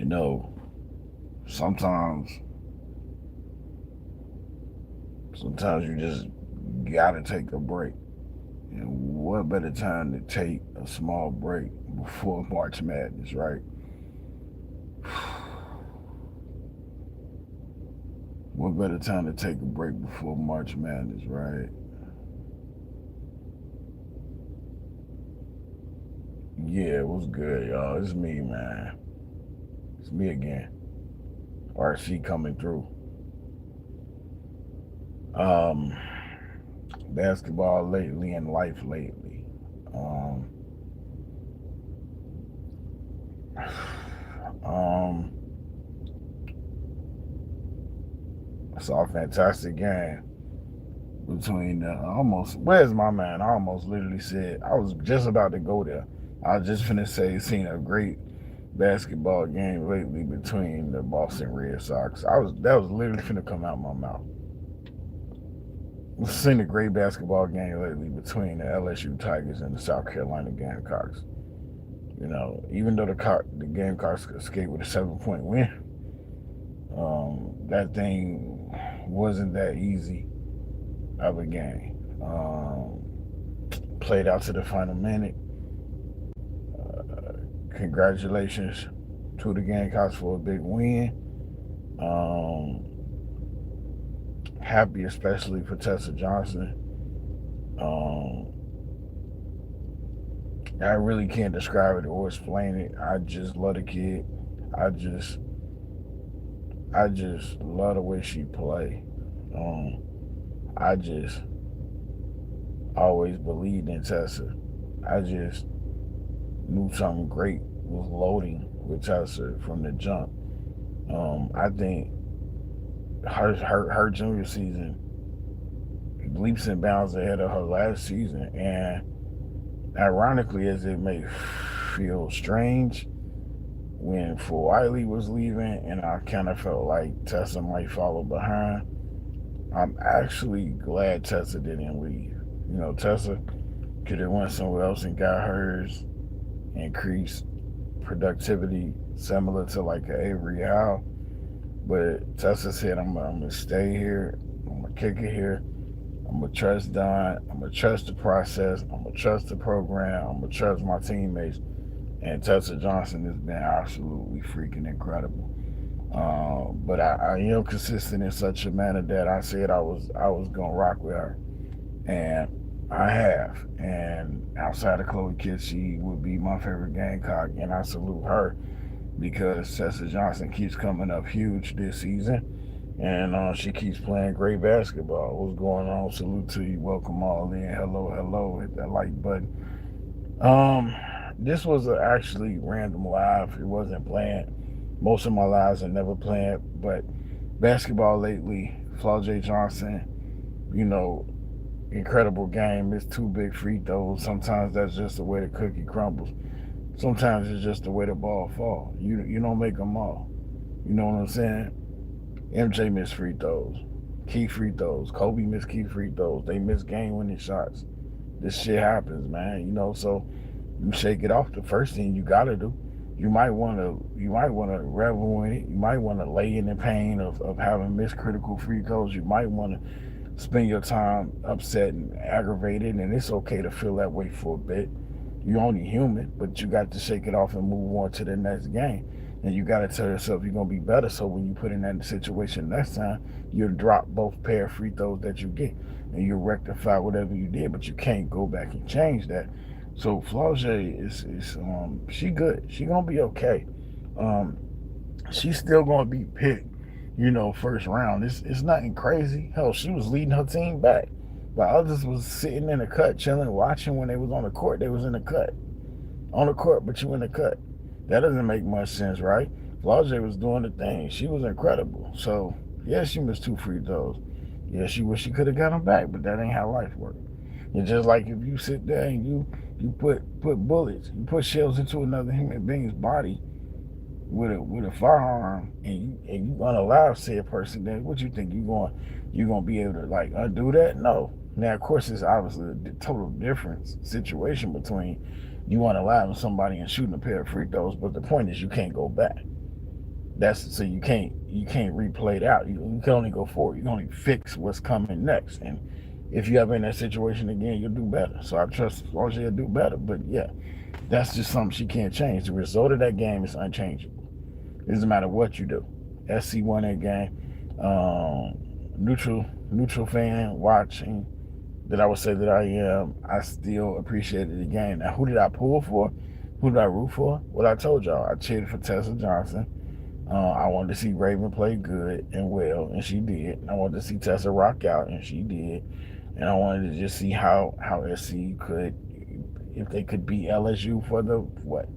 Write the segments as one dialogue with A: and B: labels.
A: You know, sometimes sometimes you just gotta take a break. And what better time to take a small break before March Madness, right? What better time to take a break before March Madness, right? Yeah, it was good, y'all. It's me, man. It's me again. RC coming through. Um, Basketball lately and life lately. Um, um, I saw a fantastic game between almost. Where's my man? I almost literally said I was just about to go there. I was just finna say seen a great basketball game lately between the Boston Red Sox. That was literally finna come out my mouth. We've seen a great basketball game lately between the LSU Tigers and the South Carolina Gamecocks. You know, even though the Gamecocks escaped with a 7 point win, that thing wasn't that easy of a game. Played out to the final minute. Congratulations to the Gamecocks for a big win. Um, Happy especially for Tessa Johnson. Um, I really can't describe it or explain it. I just love the kid. I just I just love the way she play. Um, I just always believed in Tessa. I just knew something great was loading with Tessa from the jump. I think her junior season leaps and bounds ahead of her last season, and ironically, as it may feel strange, when Full Wiley was leaving, and I kind of felt like Tessa might follow behind. I'm actually glad Tessa didn't leave. You know, Tessa could have went somewhere else and got hers, increased productivity similar to like an Avery Howe. But Tessa said, I'm gonna stay here. I'm gonna kick it here. I'm gonna trust Don. I'm gonna trust the process. I'm gonna trust the program. I'm gonna trust my teammates. And Tessa Johnson has been absolutely freaking incredible. But I am consistent in such a manner that I said I was gonna rock with her, and I have. And outside of Chloe Kidd, she would be my favorite Gamecock, and I salute her because Tessa Johnson keeps coming up huge this season, and she keeps playing great basketball. What's going on? Salute to you. Welcome all in. Hello, hello. Hit that like button. Um, this was a actually random live. It wasn't planned. Most of my lives are never planned, but basketball lately, Flaw J. Johnson, you know, incredible game. It's two big free throws. Sometimes that's just the way the cookie crumbles. Sometimes it's just the way the ball falls. You don't make them all. You know what I'm saying? MJ missed free throws, key free throws. Kobe missed key free throws. They miss game winning shots. This shit happens, man. You know, so you shake it off. The first thing you gotta do, you might wanna revel in it. You might wanna lay in the pain of having missed critical free throws. You might wanna spend your time upset and aggravated, and it's okay to feel that way for a bit. You're only human, but you got to shake it off and move on to the next game. And you got to tell yourself you're going to be better. So when you put in that situation next time, you'll drop both pair of free throws that you get, and you'll rectify whatever you did. But you can't go back and change that. So Flau'jae is she good. She gonna be okay. Um, she's still gonna be picked, you know, first round. It's nothing crazy. Hell, she was leading her team back. While others was sitting in the cut, chilling, watching when they was on the court, they was in the cut. On the court, but you in the cut. That doesn't make much sense, right? Flau'jae was doing the thing. She was incredible. So, yeah, she missed two free throws. Yeah, she wish she could have got them back, but that ain't how life works. It's just like if you sit there and you put bullets, you put shells into another human being's body with a firearm, and you unalive said person, then what you think you gonna be able to like undo that? No. Now, of course, it's obviously a total different situation between you unaliving somebody and shooting a pair of free throws, but the point is you can't go back. That's so you can't replay it out. You can only go forward. You can only fix what's coming next. And if you ever in that situation again, you'll do better. So I trust Rozier will do better. But yeah, that's just something she can't change. The result of that game is unchangeable. It doesn't matter what you do. SC won that game. Neutral fan watching that I would say that I am. I still appreciated the game. Now, who did I pull for? Who did I root for? Well, I told y'all I cheered for Tessa Johnson. I wanted to see Raven play good and well, and she did. I wanted to see Tessa rock out, and she did. And I wanted to just see how SC could, if they could beat LSU for the what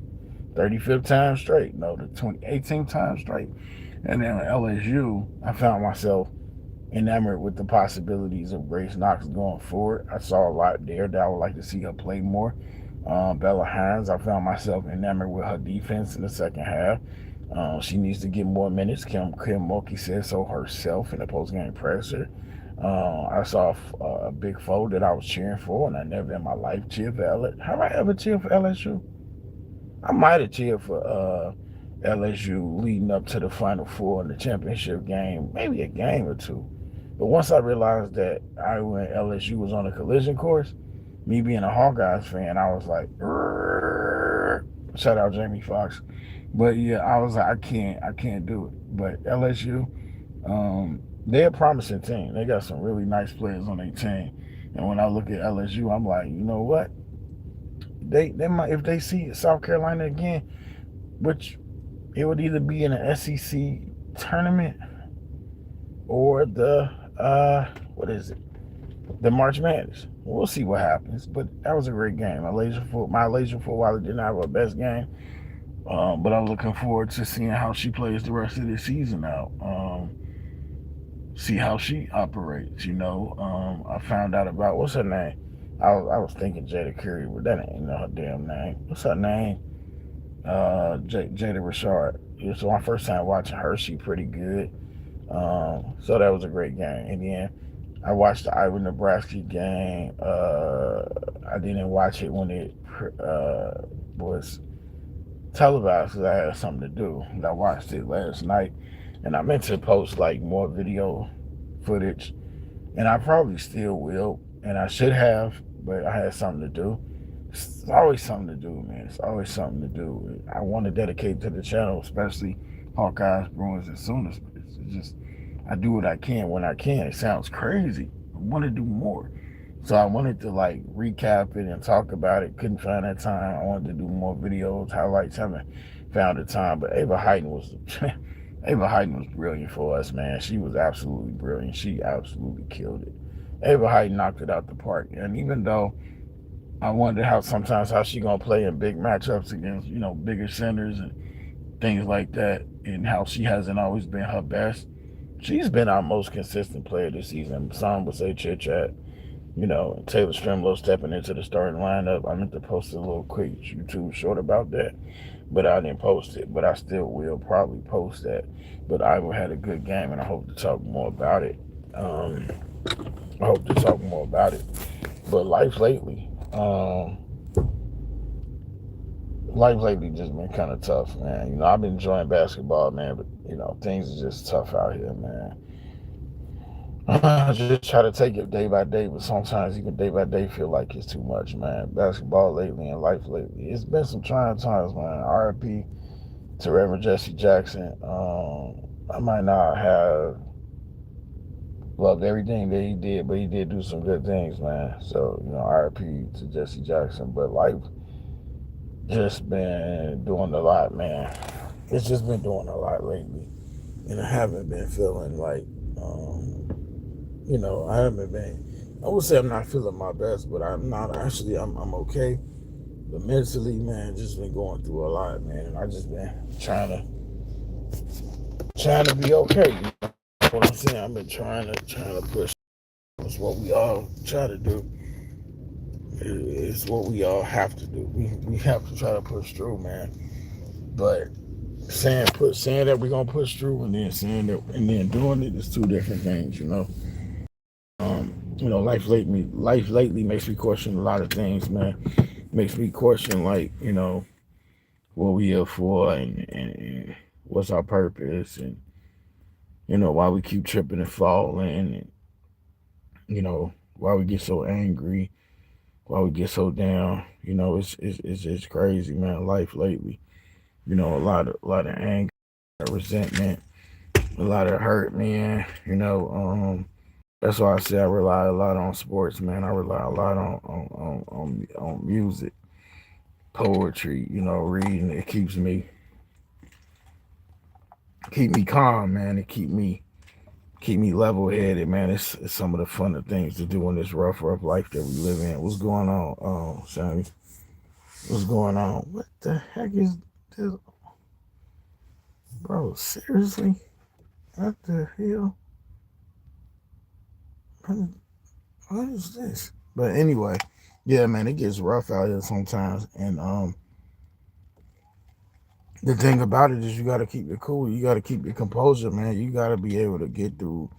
A: 35th time straight, no, the 18th time straight. And then LSU, I found myself enamored with the possibilities of Grace Knox going forward. I saw a lot there that I would like to see her play more. Bella Hines, I found myself enamored with her defense in the second half. She needs to get more minutes. Kim Mulkey said so herself in the post-game presser. I saw a big foe that I was cheering for, and I never in my life cheered for LSU. Have I ever cheered for LSU? I might have cheered for LSU leading up to the Final Four in the championship game, maybe a game or two. But once I realized that when LSU was on a collision course, me being a Hawkeyes fan, I was like, shout out Jamie Foxx. But yeah, I was like, I can't do it. But LSU, they're a promising team. They got some really nice players on their team. And when I look at LSU, I'm like, you know what? They might, if they see South Carolina again, which it would either be in an SEC tournament or the what is it? The March Madness. We'll see what happens. But that was a great game. My Laser for while it didn't have her best game. But I'm looking forward to seeing how she plays the rest of the season out. See how she operates. I found out about what's her name. I was thinking Jada Curry, but that ain't her damn name. What's her name? Jada Richard. It was my first time watching her. She pretty good. So that was a great game. And then I watched the Iowa Nebraska game. I didn't watch it when it was televised because I had something to do. And I watched it last night, and I meant to post like more video footage, and I probably still will, and I should have, but I had something to do. It's always something to do, man. It's always something to do. I want to dedicate to the channel, especially Hawkeyes, Bruins, and Sooners. It's just I do what I can when I can. It sounds crazy. I want to do more. So I wanted to like recap it and talk about it. Couldn't find that time. I wanted to do more videos, highlights. Haven't found the time. But Ava Heighton was brilliant for us, man. She was absolutely brilliant. She absolutely killed it. Ava Heighton knocked it out the park. And even though I wonder how she gonna play in big matchups against bigger centers and things like that, and how she hasn't always been her best. She's been our most consistent player this season. Some would say chit chat. Taylor Strimlow stepping into the starting lineup. I meant to post a little quick YouTube short about that, but I didn't post it. But I still will probably post that. But Iowa had a good game, and I hope to talk more about it. But life lately just been kind of tough, man. I've been enjoying basketball, man, but things are just tough out here, man. I just try to take it day by day, but sometimes even day by day feel like it's too much, man. Basketball lately and life lately. It's been some trying times, man. RIP to Reverend Jesse Jackson. I might not have loved everything that he did, but he did do some good things, man. So, RIP to Jesse Jackson. But life just been doing a lot, man. It's just been doing a lot lately. And I haven't been feeling like I would say I'm not feeling my best, but I'm not actually. I'm okay. But mentally, man, just been going through a lot, man. And I just been trying to be okay. You know what I'm saying? I've been trying to push. It's what we all try to do. It's what we all have to do. We have to try to push through, man. But saying that we're gonna push through and then doing it is two different things, life lately makes me question a lot of things, man. Makes me question, like, what we here for, and what's our purpose, and why we keep tripping and falling, and why we get so angry, why we get so down. It's crazy, man. Life lately, a lot of anger, resentment, a lot of hurt, man. That's why I say I rely a lot on sports, man. I rely a lot on music, poetry. Reading. It keep me calm, man. It keep me level headed, man. It's some of the funner things to do in this rough life that we live in. What's going on, Sammy? What's going on? What the heck is this, bro? Seriously? What the hell? What is this? But anyway, yeah, man, it gets rough out here sometimes, and the thing about it is you got to keep it cool. You got to keep your composure, man. You got to be able to get through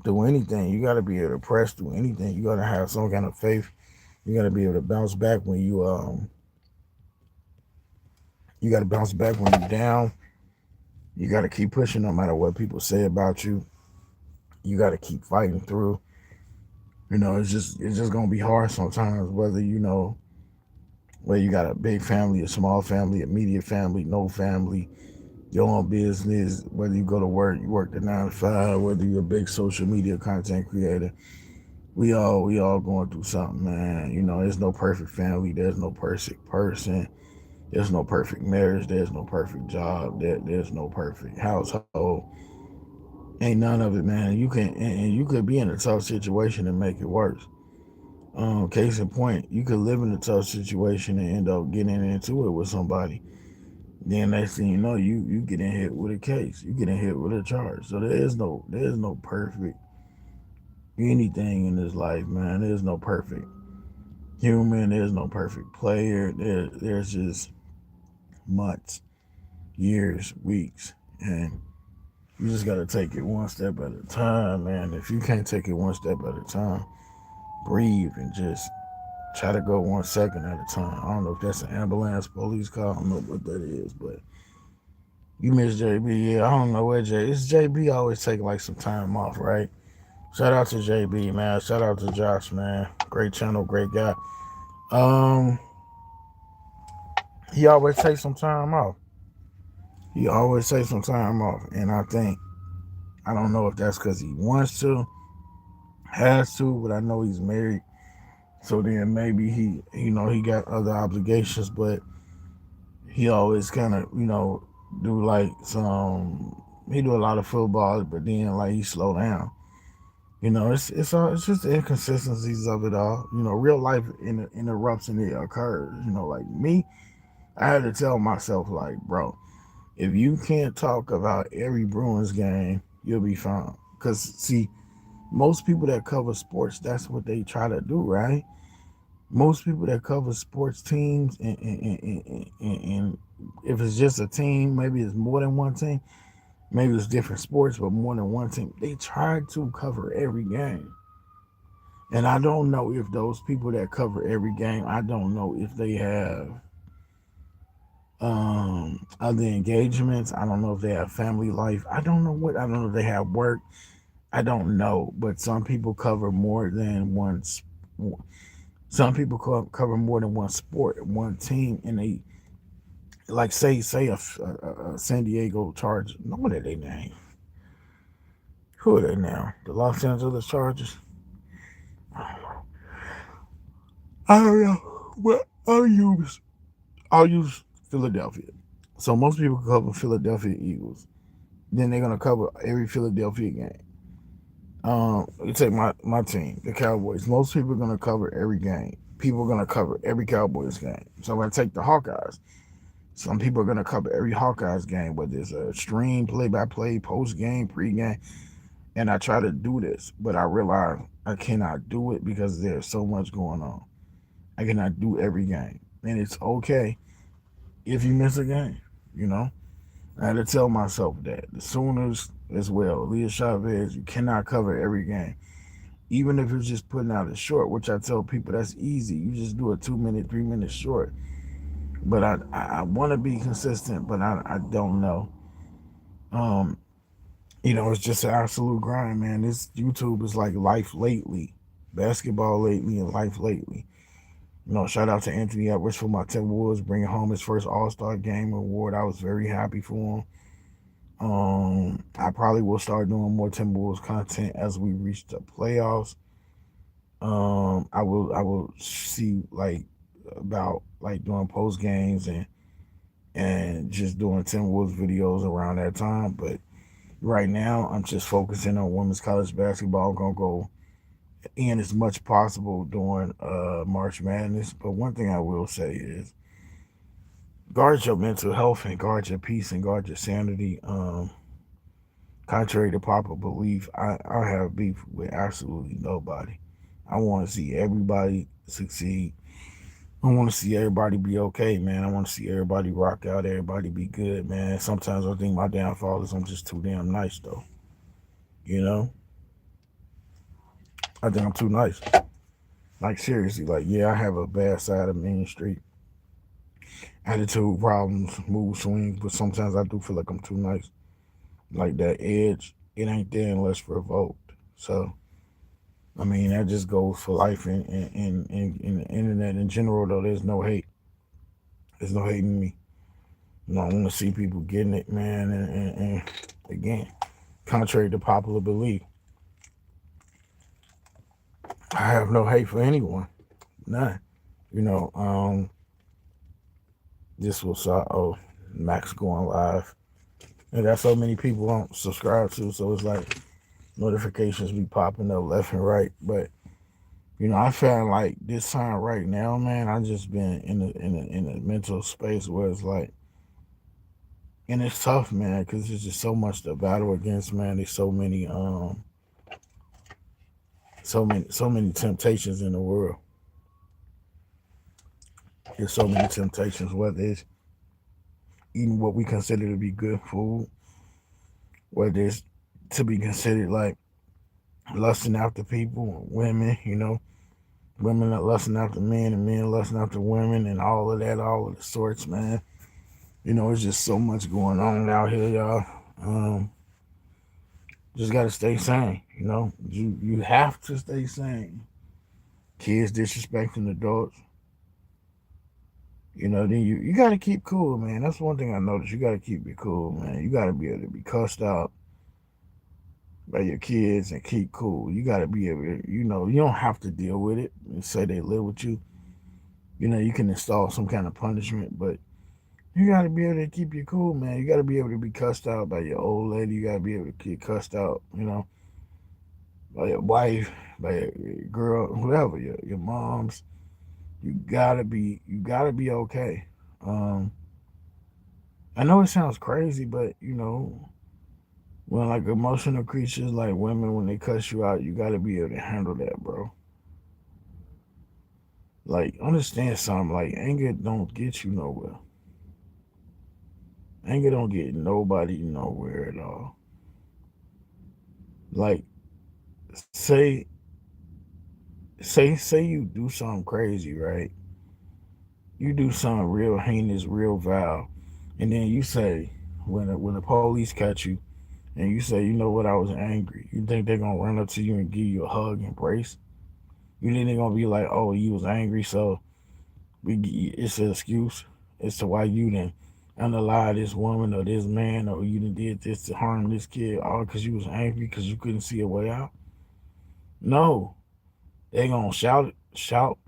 A: anything. You got to be able to press through anything. You got to have some kind of faith. You got to be able to bounce back when you got to bounce back when you're down. You got to keep pushing no matter what people say about you. You got to keep fighting through. It's just gonna be hard sometimes. Whether you got a big family, a small family, immediate family, no family, your own business. Whether you go to work, you work the 9 to 5. Whether you're a big social media content creator, we all going through something, man. There's no perfect family. There's no perfect person. There's no perfect marriage. There's no perfect job. There's no perfect household. Ain't none of it, man. And you could be in a tough situation and make it worse. Case in point, you could live in a tough situation and end up getting into it with somebody. Then next thing you know, you getting hit with a case. You getting hit with a charge. So there is no perfect anything in this life, man. There's no perfect human. There's no perfect player. There's just months, years, weeks, and you just gotta take it one step at a time, man. If you can't take it one step at a time, breathe and just try to go 1 second at a time. I don't know if that's an ambulance, police call. I don't know what that is, but you miss JB. Yeah, I don't know where J. It's JB always taking like some time off, right? Shout out to JB, man. Shout out to Josh, man. Great channel, great guy. Um, he always takes some time off. He always takes some time off, and I don't know if that's because he wants to, has to, but I know he's married. So then maybe he got other obligations, but he always kind of do like he do a lot of football, but then like he slow down. It's just the inconsistencies of it all. Real life interrupts and it occurs. Like me, I had to tell myself like, bro, if you can't talk about every Bruins game, you'll be fine. Cause see, most people that cover sports, that's what they try to do, right? Most people that cover sports teams, and if it's just a team, maybe it's more than one team, maybe it's different sports, but more than one team, they try to cover every game. And I don't know if those people that cover every game, I don't know if they have other engagements. I don't know if they have family life. I don't know if they have work. I don't know. But some people cover more than one. Some people cover more than one sport, one team, and they like say a San Diego Chargers. No, what are they name? Who are they now? The Los Angeles Chargers. I don't know. But I'll use Philadelphia. So most people cover Philadelphia Eagles. Then they're gonna cover every Philadelphia game. You take my team, the Cowboys. Most people are gonna cover every game. People are gonna cover every Cowboys game. So I take the Hawkeyes. Some people are gonna cover every Hawkeyes game, whether it's a stream, play-by-play, post-game, pre-game. And I try to do this, but I realize I cannot do it because there's so much going on. I cannot do every game, and it's okay if you miss a game. You know, I had to tell myself that. The Sooners as well, Leah Chavez, you cannot cover every game. Even if it's just putting out a short, which I tell people that's easy. You just do a 2 minute, 3 minute short. But I want to be consistent, but I don't know. Um, it's just an absolute grind, man. This YouTube is like life lately, basketball lately, and life lately. Shout out to Anthony Edwards for my Timberwolves bringing home his first All Star Game award. I was very happy for him. I probably will start doing more Timberwolves content as we reach the playoffs. I will see like about like doing post games and just doing Timberwolves videos around that time. But right now, I'm just focusing on women's college basketball. I'm gonna go in as much possible during March Madness. But one thing I will say is guard your mental health and guard your peace and guard your sanity. Contrary to popular belief, I have beef with absolutely nobody. I want to see everybody succeed. I want to see everybody be okay, man. I want to see everybody rock out, everybody be good, man. Sometimes I think my downfall is I'm just too damn nice, though. You know, I think I'm too nice. Like seriously, like yeah, I have a bad side of Main Street, attitude problems, mood swings, but sometimes I do feel like I'm too nice. Like that edge, it ain't there unless provoked. So I mean, that just goes for life in the internet in general. Though there's no hate, there's no hate in me. I want to see people getting it, man. And again, contrary to popular belief, I have no hate for anyone, none. You know, this was Max going live. And got so many people don't subscribe to, so it's like notifications be popping up left and right. But I found like this time right now, man, I just been in a mental space where it's like, and it's tough, man, because there's just so much to battle against, man. There's so many temptations in the world. There's so many temptations, whether it's eating what we consider to be good food, whether it's to be considered like lusting after people, women, women that lusting after men and men lusting after women and all of that, all of the sorts, man. It's just so much going on out here, y'all. Just gotta stay sane, You have to stay sane. Kids disrespecting adults, then you gotta keep cool, man. That's one thing I noticed. You gotta keep it cool, man. You gotta be able to be cussed out by your kids and keep cool. You gotta be able to, you don't have to deal with it and say they live with you. You can install some kind of punishment, but you got to be able to keep you cool, man. You got to be able to be cussed out by your old lady. You got to be able to get cussed out, by your wife, by your girl, whoever, your moms. You gotta be okay. Um, I know it sounds crazy, but when like emotional creatures like women, when they cuss you out, you gotta be able to handle that, bro. Like understand something. Like anger don't get you nowhere. Anger don't get nobody nowhere at all. Like say say you do something crazy, right? You do something real heinous, real vile, and then you say when the police catch you, and you say, you know what, I was angry. You think they're gonna run up to you and give you a hug and embrace? You think they're gonna be like, oh, you was angry, so it's an excuse as to why you didn't unalive this woman or this man or you done did this to harm this kid all because you was angry because you couldn't see a way out? No, they gonna shout,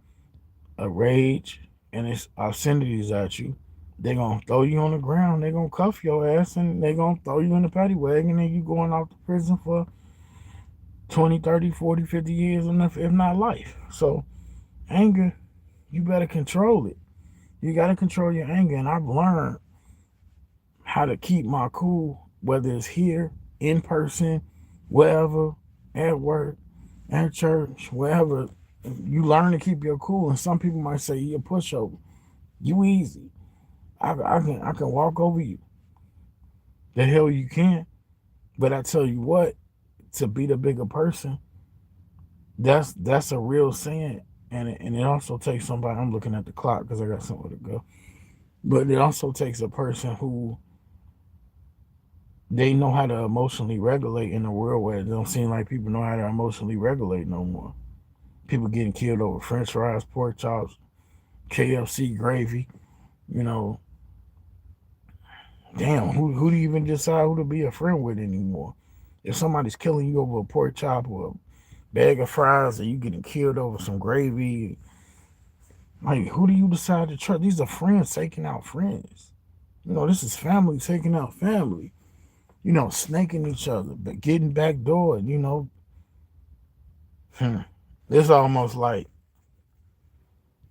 A: a rage, and it's obscenities at you. They gonna throw you on the ground. They gonna cuff your ass and they gonna throw you in the paddy wagon and you going off to prison for 20, 30, 40, 50 years, if not life. So anger, you better control it. You gotta control your anger, and I've learned how to keep my cool, whether it's here, in person, wherever, at work, at church, wherever. You learn to keep your cool, and some people might say you're a pushover. You easy. I can walk over you. The hell you can. But I tell you what, to be the bigger person, that's a real sin, and it also takes somebody. I'm looking at the clock because I got somewhere to go. But it also takes a person who They know how to emotionally regulate in a world where it don't seem like people know how to emotionally regulate no more. People getting killed over French fries, pork chops, KFC gravy. You know, damn, who do you even decide who to be a friend with anymore? If somebody's killing you over a pork chop or a bag of fries, and you getting killed over some gravy, like who do you decide to trust? These are friends taking out friends. This is family taking out family. Snaking each other, but getting backdoored. Hmm. It's almost like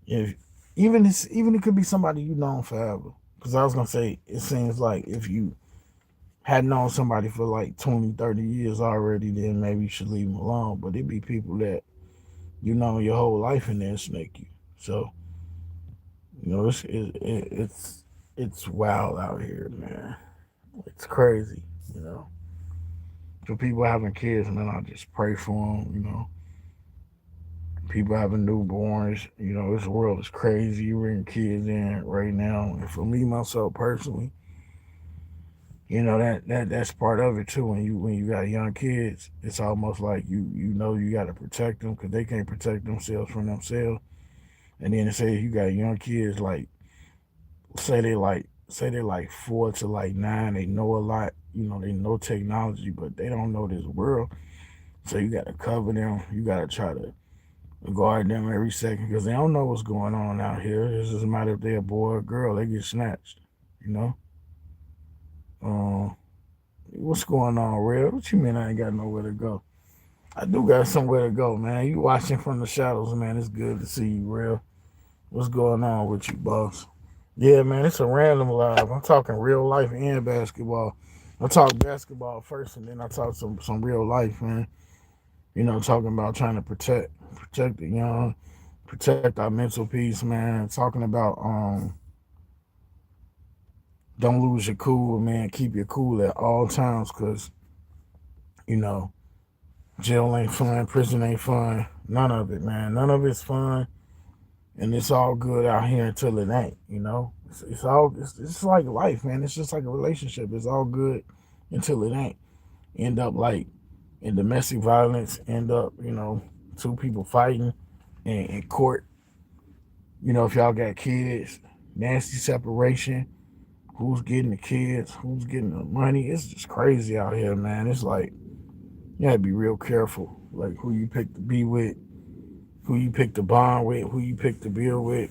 A: if even it could be somebody you known forever. Because I was gonna say it seems like if you had known somebody for like 20, 30 years already, then maybe you should leave them alone. But it be people that you know your whole life and then snake you. So it's wild out here, man. It's crazy. You know, for people having kids, man, I just pray for them. People having newborns. This world is crazy. You bring kids in right now, and for me myself personally, that's part of it too. When you got young kids, it's almost like you got to protect them because they can't protect themselves from themselves. And then say you got young kids like say they like 4 to like 9, they know a lot. They know technology, but they don't know this world. So you got to cover them. You got to try to guard them every second because they don't know what's going on out here. It doesn't matter if they're a boy or girl, they get snatched. You know. What's going on, Real? What you mean I ain't got nowhere to go? I do got somewhere to go, man. You watching from the shadows, man. It's good to see you, Real. What's going on with you, boss? Yeah, man, it's a random live. I'm talking real life and basketball. I talk basketball first, and then I talk some real life, man. Talking about trying to protect the young, protect our mental peace, man. Talking about don't lose your cool, man. Keep your cool at all times, cause you know jail ain't fun, prison ain't fun, none of it, man. None of it's fun, and it's all good out here until it ain't. It's like life, man. It's just like a relationship. It's all good until it ain't. End up like in domestic violence. End up, two people fighting in court. If y'all got kids, nasty separation. Who's getting the kids? Who's getting the money? It's just crazy out here, man. It's like you gotta be real careful, like who you pick to be with, who you pick to bond with, who you pick to build with.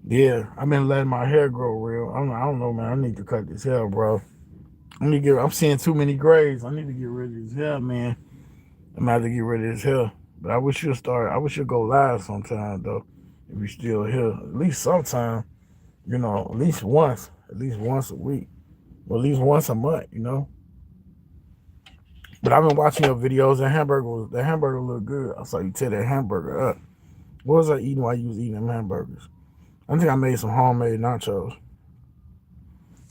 A: Yeah, I've been letting my hair grow real. I don't know, man. I need to cut this hair, bro. I'm seeing too many grays. I need to get rid of this hair, man. I'm gonna have to get rid of this hair. But I wish you'll start. I wish you'll go live sometime though. If you're still here, at least sometime. At least once a week, or at least once a month. But I've been watching your videos. The hamburger look good. I saw you tear that hamburger up. What was I eating while you was eating them hamburgers? I think I made some homemade nachos.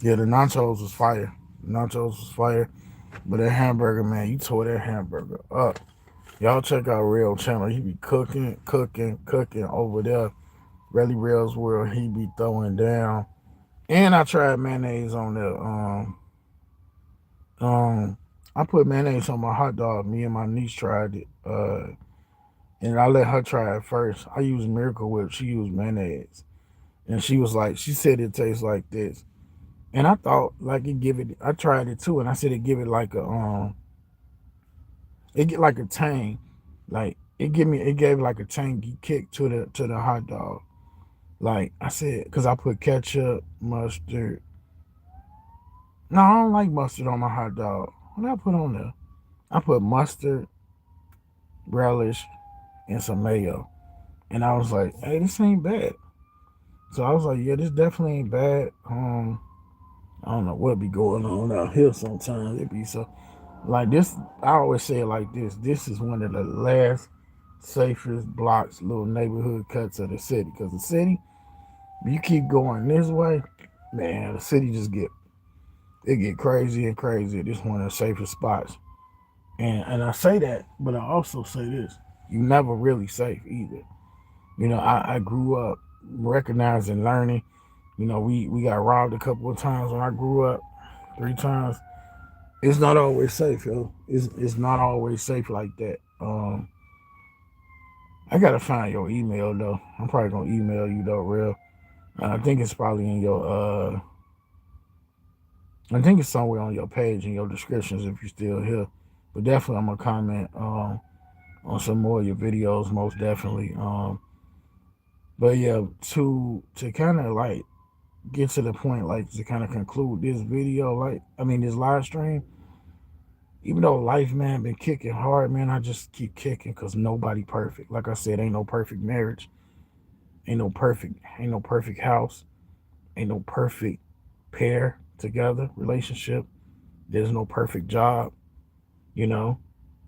A: Yeah, the nachos was fire. The nachos was fire. But that hamburger, man, you tore that hamburger up. Y'all check out Real channel. He be cooking, cooking, cooking over there. Really Real's World. He be throwing down. And I tried mayonnaise on there. I put mayonnaise on my hot dog. Me and my niece tried it. And I let her try it first. I used Miracle Whip. She used mayonnaise. And she said it tastes like this. And I thought like I tried it too, and I said it give it like it get like a tang, like it gave like a tangy kick to the hot dog. Like I said, because I put ketchup, mustard. No, I don't like mustard on my hot dog. What did I put on there? I put mustard, relish, and some mayo. And I was like, hey, this ain't bad. So I was like, yeah, this definitely ain't bad. I don't know what be going on out here sometimes. It be so like this. I always say it like this. This is one of the last safest blocks, little neighborhood cuts of the city. Because the city, you keep going this way, man, the city just get crazy and crazy. This one of the safest spots. And I say that, but I also say this: you never really safe either. I grew up recognizing, learning. We got robbed a couple of times when I grew up. 3 times. It's not always safe, yo. It's not always safe like that. I gotta find your email though. I'm probably gonna email you though, real. I think it's probably in your I think it's somewhere on your page in your descriptions if you're still here. But definitely I'm gonna comment on some more of your videos, most definitely. But yeah, to kind of like get to the point, like to kind of conclude this video, like I mean this live stream. Even though life, man, been kicking hard, man, I just keep kicking because nobody perfect. Like I said, ain't no perfect marriage, ain't no perfect house, ain't no perfect pair together relationship. There's no perfect job, you know.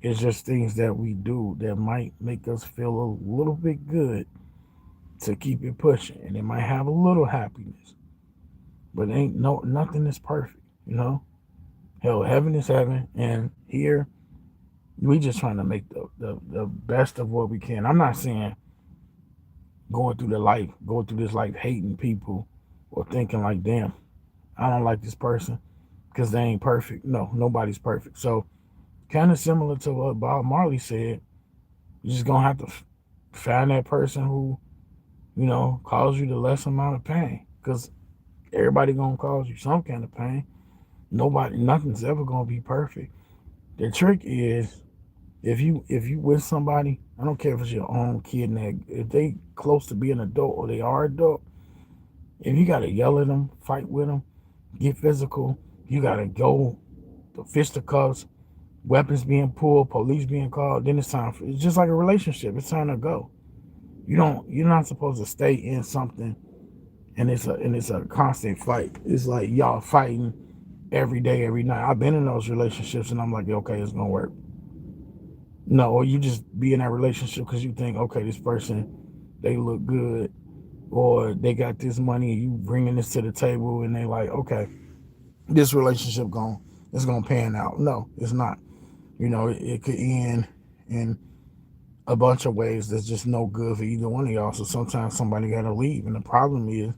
A: It's just things that we do that might make us feel a little bit good to keep it pushing, and it might have a little happiness, but ain't no nothing is perfect, you know. Hell, heaven is heaven, and here we just trying to make the best of what we can. I'm not saying going through this life hating people or thinking like, damn, I don't like this person because they ain't perfect. No, nobody's perfect. So kind of similar to what Bob Marley said, you're just gonna have to find that person who, you know, cause you the less amount of pain. Because everybody gonna cause you some kind of pain. Nothing's ever gonna be perfect. The trick is if you with somebody, I don't care if it's your own kid, and if they close to being adult or they are adult, if you gotta yell at them, fight with them, get physical, you gotta go to fisticuffs, weapons being pulled, police being called, then it's time for it's just like a relationship. It's time to go. You're not supposed to stay in something and it's a constant fight. It's like y'all fighting every day, every night. I've been in those relationships and I'm like, okay, it's gonna work. No, or you just be in that relationship because you think, okay, this person, they look good, or they got this money, and you bringing this to the table, and they like, okay, this relationship it's gonna pan out. No, it's not. You know, it could end in a bunch of ways that's just no good for either one of y'all. So sometimes somebody gotta leave, and the problem is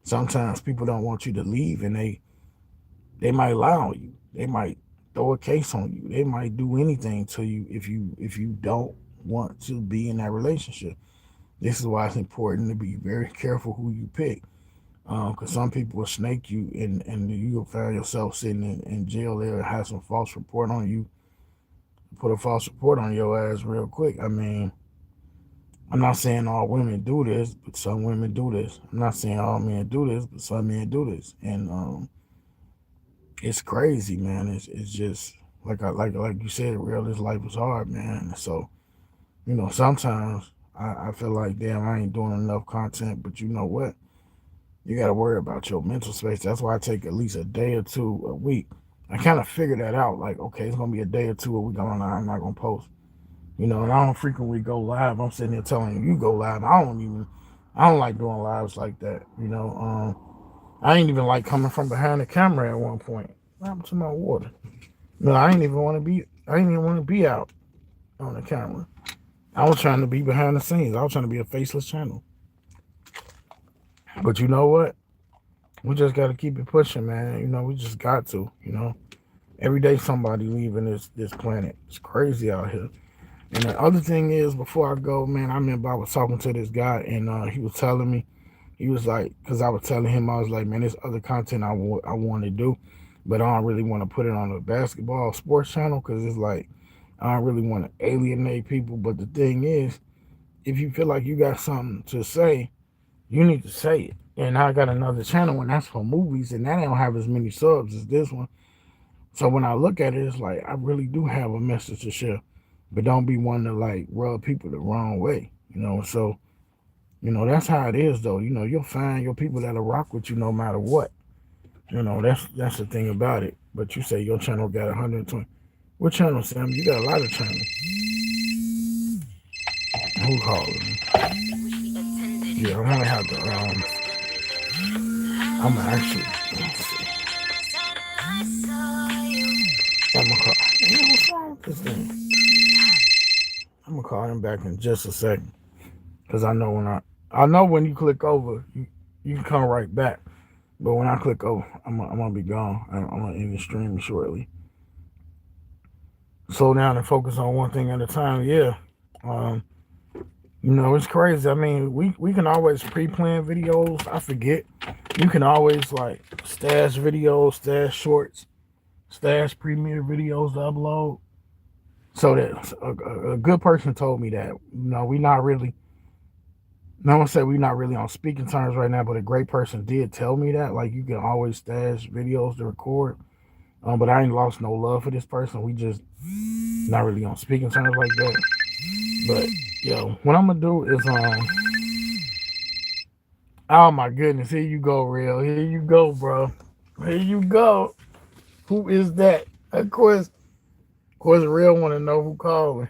A: sometimes people don't want you to leave, and they might lie on you. They might throw a case on you. They might do anything to you if you don't want to be in that relationship. This is why it's important to be very careful who you pick. Because some people will snake you and you'll find yourself sitting in jail there and have some false report on you, put a false report on your ass real quick. I mean, I'm not saying all women do this, but some women do this. I'm not saying all men do this, but some men do this. And it's crazy, man. It's just like you said, real. This life is hard, man. So sometimes I feel like damn, I ain't doing enough content. But you know what? You got to worry about your mental space. That's why I take at least a day or two a week. I kind of figured that out. Like, okay, it's gonna be a day or two a week. I'm not gonna post. And I don't frequently go live. I'm sitting here telling you go live. I don't like doing lives like that. I ain't even like coming from behind the camera at one point. What happened to my water? No, I ain't even want to be. I didn't even want to be out on the camera. I was trying to be behind the scenes. I was trying to be a faceless channel. But you know what? We just got to keep it pushing, man. We just got to. Every day somebody leaving this planet. It's crazy out here. And the other thing is, before I go, man, I remember I was talking to this guy, and he was telling me, he was like, because I was telling him, I was like, man, there's other content I want to do, but I don't really want to put it on a basketball sports channel because it's like, I don't really want to alienate people. But the thing is, if you feel like you got something to say, you need to say it. And I got another channel, and that's for movies, and that don't have as many subs as this one. So when I look at it, it's like, I really do have a message to share. But don't be one to like rub people the wrong way, So, that's how it is, though. You'll find your people that'll rock with you no matter what. That's the thing about it. But you say your channel got 120. What channel, Sam? You got a lot of channels. Who calling me? Yeah, I'm gonna have to. I'm gonna actually. I'm gonna call. What's wrong with this thing? I'm gonna call him back in just a second, cause I know when you click over, you can come right back. But when I click, oh, I'm gonna be gone. I'm gonna end the stream shortly. Slow down and focus on one thing at a time. Yeah. Um, it's crazy. I mean, we can always pre-plan videos. I forget. You can always like stash videos, stash shorts, stash premiere videos to upload. So that a good person told me that we not really. No one said we're not really on speaking terms right now, but a great person did tell me that. Like you can always stash videos to record. But I ain't lost no love for this person. We just not really on speaking terms like that. But what I'm gonna do is oh my goodness, here you go, real. Here you go, bro. Here you go. Who is that? Of course, real want to know who calling.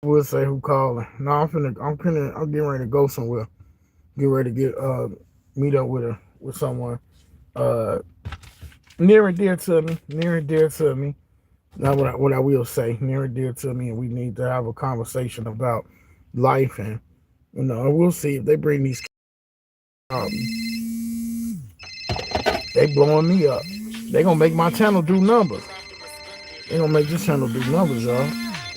A: We'll say who calling. No, I'm getting ready to go somewhere. Get ready to meet up with someone near and dear to me. Near and dear to me. Now, what I will say, near and dear to me, and we need to have a conversation about life, and we'll see if they bring these. Um, they blowing me up. They gonna make my channel do numbers. They gonna make this channel do numbers, y'all.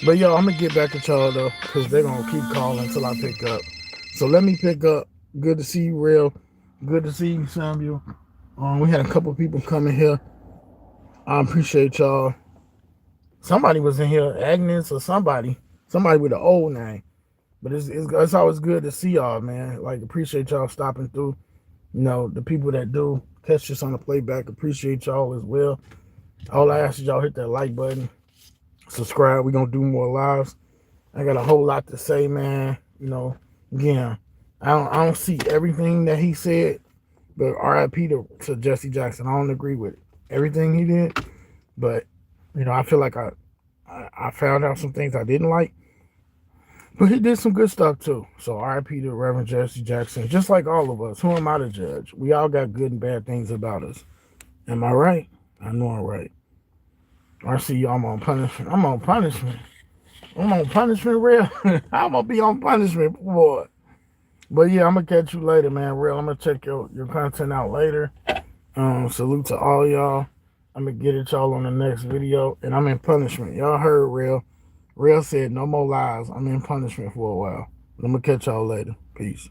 A: But I'm gonna get back at y'all though, because they're gonna keep calling until I pick up. So let me pick up. Good to see you, real. Good to see you, Samuel. We had a couple people coming here. I appreciate y'all. Somebody was in here, Agnes or somebody with an old name. But it's always good to see y'all, man. Like, appreciate y'all stopping through. The people that do catch us on the playback, appreciate y'all as well. All I ask is y'all hit that like button, subscribe. We're going to do more lives. I got a whole lot to say, man. Again, I don't see everything that he said, but RIP to Jesse Jackson. I don't agree with everything he did, but I feel like I found out some things I didn't like, but he did some good stuff too. So RIP to Reverend Jesse Jackson. Just like all of us, who am I to judge? We all got good and bad things about us. Am I right? I know I'm right. RC, I'm on punishment. I'm on punishment. I'm on punishment, real. I'm gonna be on punishment, boy. But I'm gonna catch you later, man. Real. I'm gonna check your content out later. Salute to all y'all. I'm gonna get at y'all on the next video, and I'm in punishment. Y'all heard real. Real said no more lies. I'm in punishment for a while. I'm gonna catch y'all later. Peace.